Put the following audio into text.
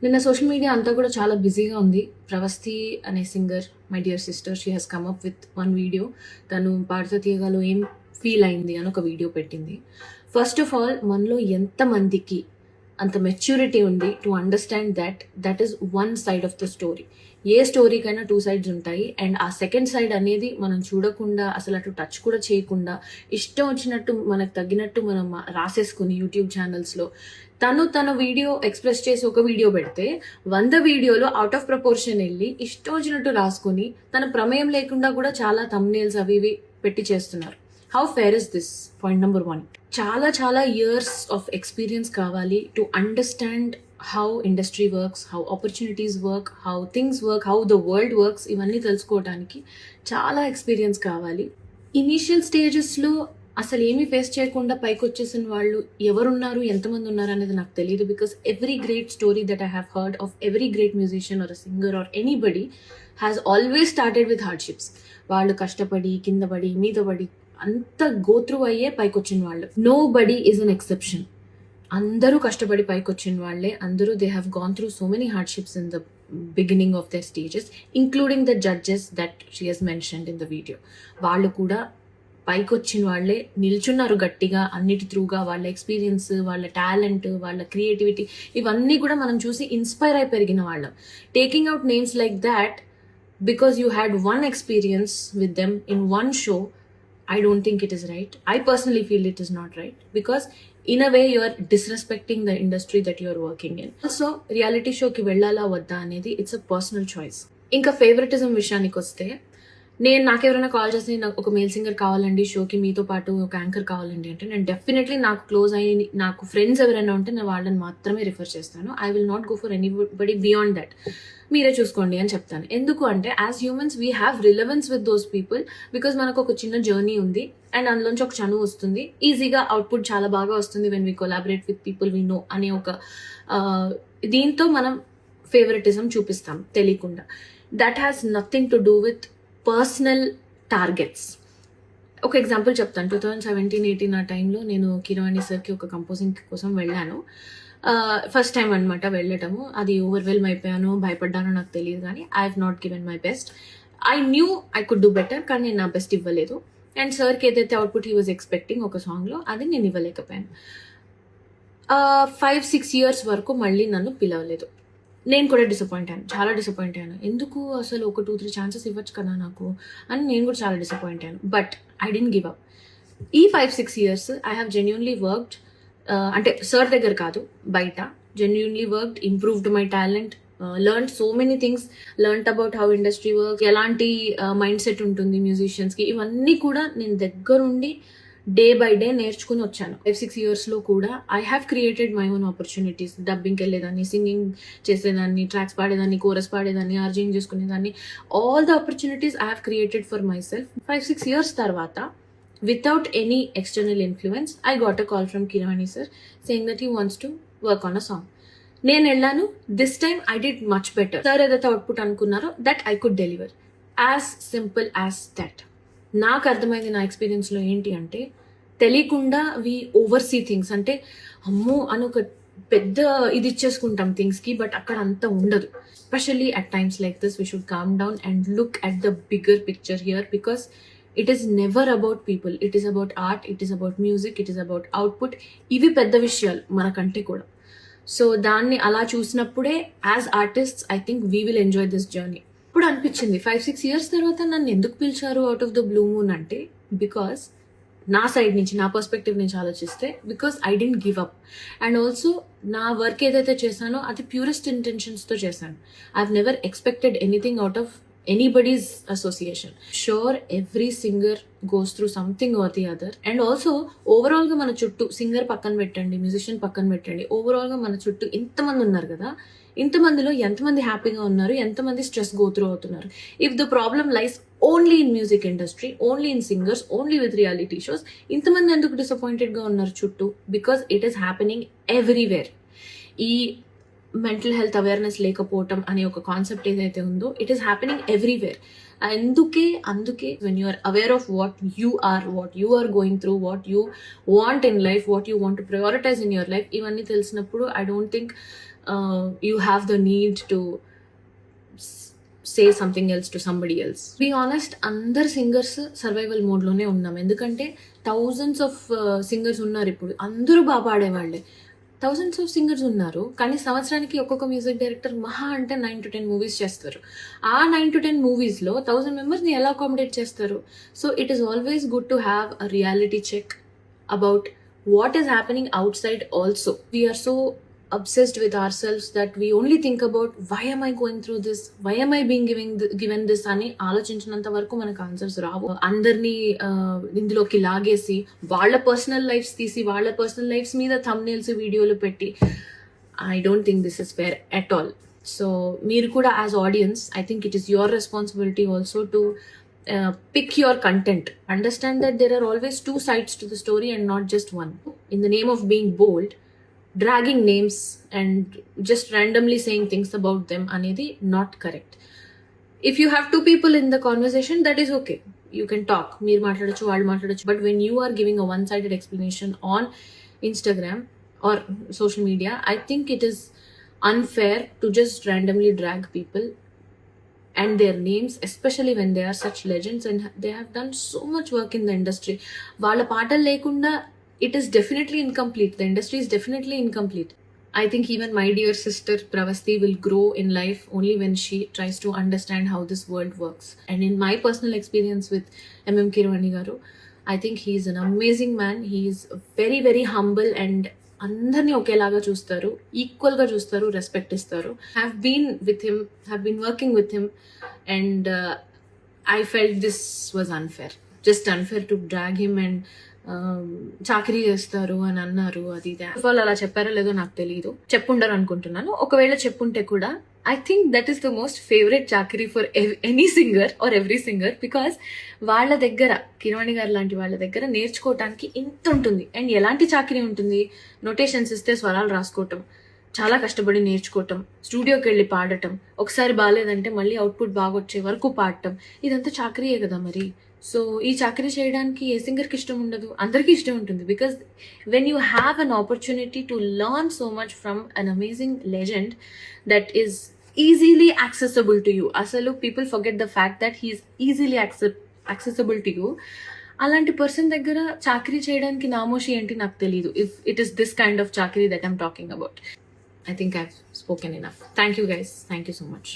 నిన్న social media అంతా కూడా చాలా బిజీగా ఉంది. 'ప్రవస్థి' అనే singer, my dear sister, she has come up with one video. తను 'పాడుతా తీయగా'లో ఏం ఫీల్ అయింది అని ఒక వీడియో పెట్టింది. ఫస్ట్ ఆఫ్ ఆల్ మనలో ఎంతమందికి అంత మెచ్యూరిటీ ఉంది to understand that is one side of the story. ఏ స్టోరీకైనా 2 సైడ్స్ ఉంటాయి. అండ్ ఆ సెకండ్ సైడ్ అనేది మనం చూడకుండా, అసలు అటు టచ్ కూడా చేయకుండా, ఇష్టం వచ్చినట్టు మనకు తగ్గినట్టు మనం రాసేసుకుని యూట్యూబ్ ఛానల్స్లో తన వీడియో ఎక్స్ప్రెస్ చేసి ఒక వీడియో పెడితే 100 వీడియోలో అవుట్ ఆఫ్ ప్రపోర్షన్ వెళ్ళి ఇష్టం వచ్చినట్టు రాసుకుని తన ప్రమేయం లేకుండా కూడా చాలా థంబ్నెయిల్స్ అవి ఇవి పెట్టి చేస్తున్నారు. How fair is this? Point number 1. చాలా ఇయర్స్ ఆఫ్ ఎక్స్పీరియన్స్ కావాలి to understand how industry works, how opportunities work, how things work, how the world works. ఇవన్నీ తెలుసుకోవడానికి చాలా ఎక్స్పీరియన్స్ కావాలి. ఇనీషియల్ స్టేజెస్లో అసలు ఏమీ ఫేస్ చేయకుండా పైకి వచ్చేసిన వాళ్ళు ఎవరున్నారు, ఎంతమంది ఉన్నారు అనేది నాకు తెలియదు. Because every great story that I have heard of every great musician or a singer or anybody has always started with hardships. వాళ్ళు కష్టపడి, కింద పడి, మీద పడి, అంత గోత్రూ అయ్యే పైకి వచ్చిన వాళ్ళు. Nobody is an exception. అందరూ కష్టపడి పైకి వచ్చిన వాళ్ళే. అందరూ they have gone through so many hardships in the beginning of their stages, including the judges that she has mentioned in the video. వాళ్ళు కూడా పైకి వచ్చిన వాళ్ళే, నిల్చున్నారు గట్టిగా అన్నిటి త్రూగా. వాళ్ళ ఎక్స్పీరియన్స్, వాళ్ళ టాలెంట్, వాళ్ళ క్రియేటివిటీ, ఇవన్నీ కూడా మనం చూసి ఇన్స్పైర్ అయి పెరిగిన వాళ్ళం. Taking out names like that because you had one experience with them in one show, I don't think it is right. I personally feel it is not right because in a way you are disrespecting the industry that you are working in. Also, reality show ki vellala vadda anedi it's a personal choice. Inka favoritism విషయానికి వస్తే, నాకు ఎవరైనా call చేసి నాకు ఒక male singer కావాలండి షోకి, మీతో పాటు ఒక యాంకర్ కావాలండి అంటే, నేను డెఫినెట్లీ నాకు క్లోజ్ అయ్యి నాకు ఫ్రెండ్స్ ఎవరైనా ఉంటే నేను వాళ్ళని మాత్రమే రిఫర్ చేస్తాను. I will not go for anybody beyond that. మీరే చూసుకోండి అని చెప్తాను. ఎందుకు అంటే as humans we have relevance with those people because మనకు ఒక చిన్న జర్నీ ఉంది అండ్ అందులోంచి ఒక చనువు వస్తుంది. ఈజీగా అవుట్పుట్ చాలా బాగా వస్తుంది when we collaborate with people we know అనే ఒక దీంతో మనం ఫేవరెటిజం చూపిస్తాం తెలియకుండా. That has nothing to do with personal targets. ఒక ఎగ్జాంపుల్ చెప్తాను. 2017-18 ఆ టైంలో నేను కీరవాణి సార్కి ఒక కంపోజింగ్ కోసం వెళ్ళాను. ఫస్ట్ టైం అనమాట వెళ్ళటము. అది ఓవర్వెల్మ్ అయిపోయాను, భయపడ్డానో నాకు తెలియదు, కానీ I have not given my best. I knew I could do better, కానీ నేను నా బెస్ట్ ఇవ్వలేదు. అండ్ సార్కి ఏదైతే అవుట్పుట్ హీ వాజ్ ఎక్స్పెక్టింగ్ ఒక సాంగ్లో, అది నేను ఇవ్వలేకపోయాను. 5-6 ఇయర్స్ వరకు మళ్ళీ నన్ను పిలవలేదు. నేను కూడా డిసప్పాయింట్ అయ్యాను, చాలా డిసప్పాయింట్ అయ్యాను. ఎందుకు అసలు ఒక 2-3 ఛాన్సెస్ ఇవ్వచ్చు కదా నాకు అని నేను కూడా చాలా డిసప్పాయింట్ అయ్యాను. But I didn't give up. ఈ 5-6 years I have genuinely worked, అంటే సార్ దగ్గర కాదు, బయట genuinely worked, improved my talent, learned so many things, learned about how industry work, ఎలాంటి మైండ్ సెట్ ఉంటుంది మ్యూజిషియన్స్కి, ఇవన్నీ కూడా నేను దగ్గరుండి డే బై డే నేర్చుకుని వచ్చాను. 5-6 ఇయర్స్లో కూడా I have created my own opportunities. డబ్బింగ్కి వెళ్ళేదాన్ని, సింగింగ్ చేసేదాన్ని, ట్రాక్స్ పాడేదాన్ని, కోరస్ పాడేదాన్ని, ఆర్జింగ్ చేసుకునేదాన్ని. All the opportunities I have created for myself. 5-6 years తర్వాత, without any external influence, I got a call from Kirwani sir saying that he wants to work on a song. నేను వెళ్ళాను. This time I did much better. Sir ఏదైతే output అనుకున్నారో that I could deliver. As simple as that. నాకు అర్థమైంది నా ఎక్స్పీరియన్స్లో ఏంటి అంటే, తెలియకుండా వీ ఓవర్సీ థింగ్స్. అంటే అమ్మో అని ఒక పెద్ద ఇది ఇచ్చేసుకుంటాం థింగ్స్కి, బట్ అక్కడ అంత ఉండదు. Especially at times like this we should calm down and look at the bigger picture here, because it is never about people. It is about art, it is about music, it is about output. ఇవి పెద్ద విషయాలు మనకంటే కూడా. So దాన్ని అలా చూసినప్పుడే as artists I think we will enjoy this journey. ఇప్పుడు అనిపించింది 5-6 ఇయర్స్ తర్వాత నన్ను ఎందుకు పిలిచారు out of the blue moon అంటే, బికాస్ నా సైడ్ నుంచి, నా పర్స్పెక్టివ్ నుంచి ఆలోచిస్తే, because I didn't give up. And also నా వర్క్ ఏదైతే చేశానో అది ప్యూరెస్ట్ ఇంటెన్షన్స్తో చేశాను. I have never expected anything out of anybody's association. Sure, every singer goes through something or the other. And also overall గా మన చుట్టూ, సింగర్ పక్కన పెట్టండి, మ్యూజిషియన్ పక్కన పెట్టండి, ఓవరాల్ గా మన చుట్టూ ఇంతమంది ఉన్నారు కదా, ఇంతమందిలో ఎంతమంది హ్యాపీగా ఉన్నారు, ఎంతమంది స్ట్రెస్ గో త్రూ అవుతున్నారు. If the problem lies only in music industry, only in singers, only with reality shows, ఇంతమంది ఎందుకు డిసప్పాయింటెడ్ గా ఉన్నారు చుట్టూ? Because it is happening everywhere. ఈ మెంటల్ హెల్త్ అవేర్నెస్ లేకపోవటం అనే ఒక కాన్సెప్ట్ ఏదైతే ఉందో, ఇట్ ఈస్ హ్యాపెనింగ్ ఎవ్రీవేర్. అందుకే when you are aware of what you are going through, what you want in life, what you want to prioritize in your life, ఇవన్నీ తెలిసినప్పుడు I don't think you have the need to say something else to somebody else. Be honest, అందరు singers survival మోడ్లోనే ఉన్నాం. ఎందుకంటే thousands of singers ఉన్నారు ఇప్పుడు, అందరూ బాగా పాడేవాళ్ళే. థౌజండ్స్ ఆఫ్ సింగర్స్ ఉన్నారు, కానీ సంవత్సరానికి ఒక్కొక్క మ్యూజిక్ డైరెక్టర్ మహా అంటే 9 to 10 మూవీస్ చేస్తారు. ఆ 9 to 10 మూవీస్లో 1000 మెంబర్స్ని ఎలా అకామిడేట్ చేస్తారు? So it is always good to have a reality check about what is happening outside also. We are so obsessed with ourselves that we only think about why am I going through this, why am I being given this అని ఆలోచించినంత వరకు మనకు answers రావు. అందరినీ ఇందులోకి లాగేసి వాళ్ళ personal lifes తీసి వాళ్ళ personal lifes మీద థంబ్నెయిల్స్ వీడియోలు పెట్టి I don't think this is fair at all. So మీరు కూడా as audience, I think it is your responsibility also to pick your content. Understand that there are always two sides to the story and not just one. In the name of being bold, dragging names and just randomly saying things about them anedi not correct. If you have two people in the conversation, that is okay. You can talk. Meer maatladochu, vaadu maatladochu. But when you are giving a one-sided explanation on Instagram or social media, I think it is unfair to just randomly drag people and their names, especially when they are such legends and they have done so much work in the industry. Vaalla paatalu lekunda it is definitely incomplete. The industry is definitely incomplete. I think even my dear sister Pravasti will grow in life only when she tries to understand how this world works. And in my personal experience with MM Keeravani garu, I think he is an amazing man. He is very very humble and అందరినీ ఒకేలాగా చూస్తారు, ఈక్వల్గా చూస్తారు, respect ఇస్తారు. Have been working with him and I felt this was unfair, just unfair to drag him and చాకరీ చేస్తారు అని అన్నారు. అది వాళ్ళు అలా చెప్పారో లేదో నాకు తెలియదు, చెప్పుండరు అనుకుంటున్నాను. ఒకవేళ చెప్పుంటే కూడా I think that is the most favorite చాకరీ for any singer or every singer, because వాళ్ళ దగ్గర, కిరవాణి గారు లాంటి వాళ్ళ దగ్గర నేర్చుకోవటానికి ఇంత ఉంటుంది. అండ్ ఎలాంటి చాకరీ ఉంటుంది? నోటేషన్స్ ఇస్తే స్వరాలు రాసుకోవటం, చాలా కష్టపడి నేర్చుకోవటం, స్టూడియోకి వెళ్ళి పాడటం, ఒకసారి బాగాలేదంటే మళ్ళీ అవుట్పుట్ బాగా వచ్చే వరకు పాడటం, ఇదంతా చాకరీయే కదా మరి. సో ఈ చాకరీ చేయడానికి ఏ సింగర్కి ఇష్టం ఉండదు? అందరికీ ఇష్టం ఉంటుంది. Because when you have an opportunity to learn so much from an amazing legend that is easily accessible to you. అసలు people forget the fact that he is easily accessible to you. అలాంటి పర్సన్ దగ్గర చాకరీ చేయడానికి నామోషి ఏంటి నాకు తెలియదు. If it is this kind of చాకరీ that I'm talking about. I think I've spoken enough. Thank you guys. Thank you so much.